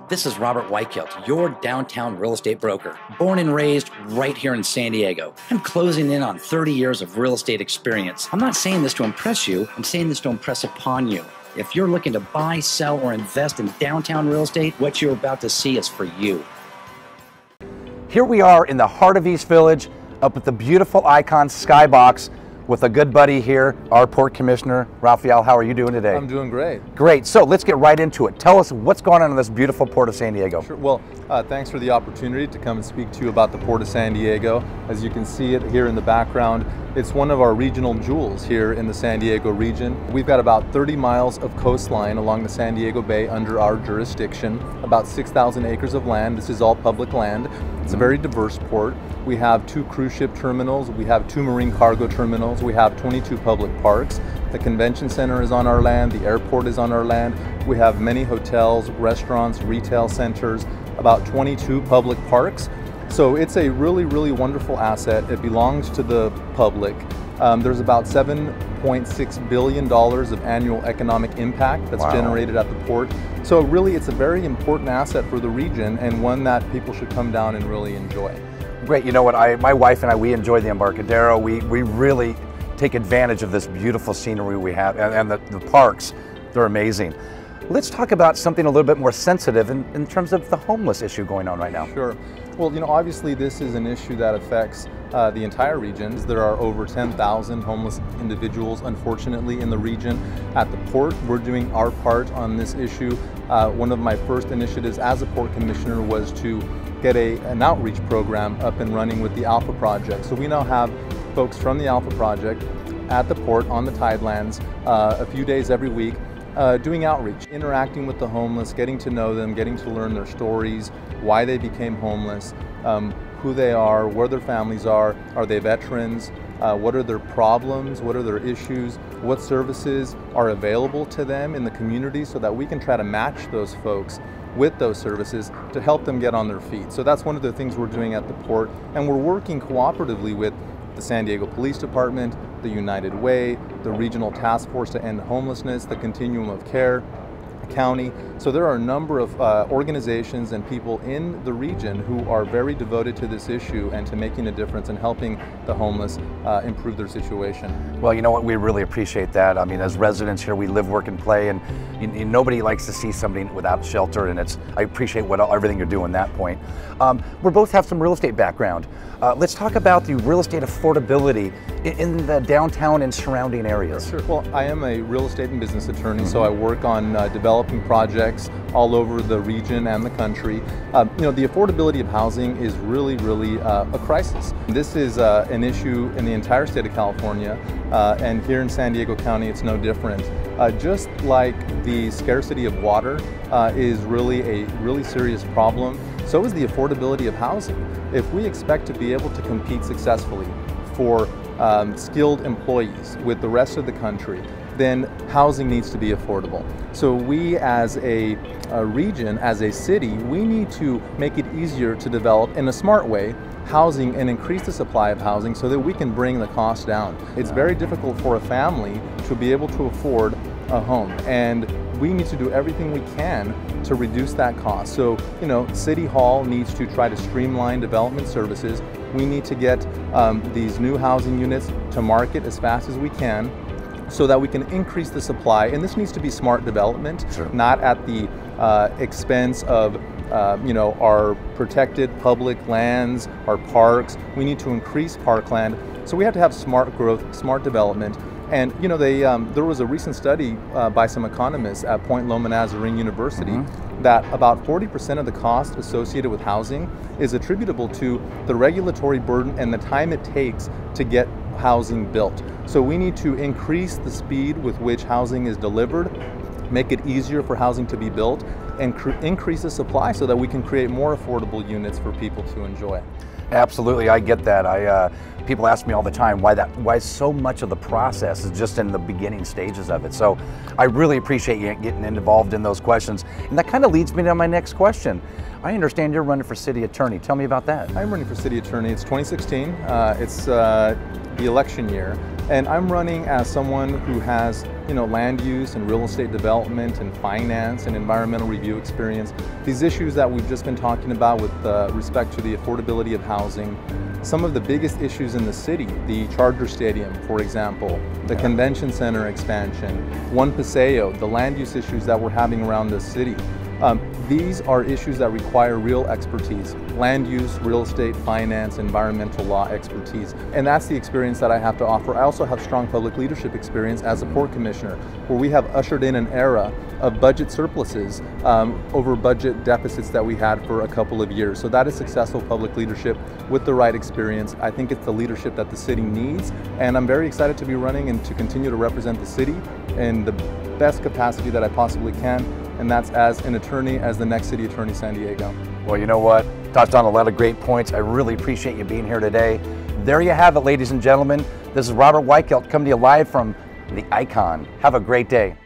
This is Robert Weichelt, your downtown real estate broker, born and raised right here in San Diego. I'm closing in on 30 years of real estate experience. I'm not saying this to impress you, I'm saying this to impress upon you. If you're looking to buy, sell, or invest in downtown real estate, what you're about to see is for you. Here we are in the heart of East Village, up at the beautiful Icon Skybox with a good buddy here, our Port Commissioner, Rafael. How are you doing today? I'm doing great. Great. So let's get right into it. Tell us what's going on in this beautiful Port of San Diego. Sure. Well, thanks for the opportunity to come and speak to you about the Port of San Diego. As you can see it here in the background, it's one of our regional jewels here in the San Diego region. We've got about 30 miles of coastline along the San Diego Bay under our jurisdiction, about 6,000 acres of land. This is all public land. It's a very diverse port. We have 2 cruise ship terminals, we have 2 marine cargo terminals, we have 22 public parks. The convention center is on our land, the airport is on our land. We have many hotels, restaurants, retail centers, about 22 public parks. So it's a really, really wonderful asset. It belongs to the public. There's about $7.6 billion of annual economic impact that's generated at the port. So really it's a very important asset for the region and one that people should come down and really enjoy. Great. You know what, my wife and I, we enjoy the Embarcadero. We really take advantage of this beautiful scenery we have, and the parks, they're amazing. Let's talk about something a little bit more sensitive in terms of the homeless issue going on right now. Sure. Well, you know, obviously this is an issue that affects the entire region. There are over 10,000 homeless individuals, unfortunately, in the region. At the port, we're doing our part on this issue. One of my first initiatives as a port commissioner was to get an outreach program up and running with the Alpha Project. So we now have folks from the Alpha Project at the port on the tidelands a few days every week, doing outreach, interacting with the homeless, getting to know them, getting to learn their stories, why they became homeless, who they are, where their families are they veterans, what are their problems, what are their issues, what services are available to them in the community so that we can try to match those folks with those services to help them get on their feet. So that's one of the things we're doing at the port, and we're working cooperatively with the San Diego Police Department, the United Way, the Regional Task Force to End Homelessness, the Continuum of Care, County. So there are a number of organizations and people in the region who are very devoted to this issue and to making a difference and helping the homeless improve their situation. Well, you know what, we really appreciate that. I mean, as residents here, we live, work, and play, and nobody likes to see somebody without shelter, and I appreciate everything you're doing at that point. We both have some real estate background. Let's talk about the real estate affordability in the downtown and surrounding areas. Sure. Well, I am a real estate and business attorney, so I work on developing projects all over the region and the country. You know, the affordability of housing is really, really a crisis. This is an issue in the entire state of California, and here in San Diego County, it's no different. Just like the scarcity of water is really a really serious problem, so is the affordability of housing. If we expect to be able to compete successfully for skilled employees with the rest of the country, then housing needs to be affordable. So we as a region, as a city, we need to make it easier to develop in a smart way housing and increase the supply of housing so that we can bring the cost down. It's very difficult for a family to be able to afford a home, and we need to do everything we can to reduce that cost. So, you know, City Hall needs to try to streamline development services. We need to get these new housing units to market as fast as we can so that we can increase the supply. And this needs to be smart development, not at the expense of you know, our protected public lands, our parks. We need to increase parkland. So we have to have smart growth, smart development. And you know, there was a recent study by some economists at Point Loma Nazarene University that about 40% of the cost associated with housing is attributable to the regulatory burden and the time it takes to get housing built. So we need to increase the speed with which housing is delivered, make it easier for housing to be built, and increase the supply so that we can create more affordable units for people to enjoy. Absolutely, I get that. People ask me all the time why so much of the process is just in the beginning stages of it. So I really appreciate you getting involved in those questions. And that kind of leads me to my next question. I understand you're running for city attorney. Tell me about that. I'm running for city attorney. It's 2016. It's the election year. And I'm running as someone who has land use and real estate development and finance and environmental review experience. These issues that we've just been talking about with respect to the affordability of housing, some of the biggest issues in the city, the Charger Stadium, for example, the Convention Center expansion, One Paseo, the land use issues that we're having around the city. These are issues that require real expertise, land use, real estate, finance, environmental law expertise. And that's the experience that I have to offer. I also have strong public leadership experience as a port commissioner, where we have ushered in an era of budget surpluses over budget deficits that we had for a couple of years. So that is successful public leadership with the right experience. I think it's the leadership that the city needs, and I'm very excited to be running and to continue to represent the city in the best capacity that I possibly can, and that's as an attorney, as the next city attorney, San Diego. Well, you know what? Touched on a lot of great points. I really appreciate you being here today. There you have it, ladies and gentlemen. This is Robert Weichelt coming to you live from the Icon. Have a great day.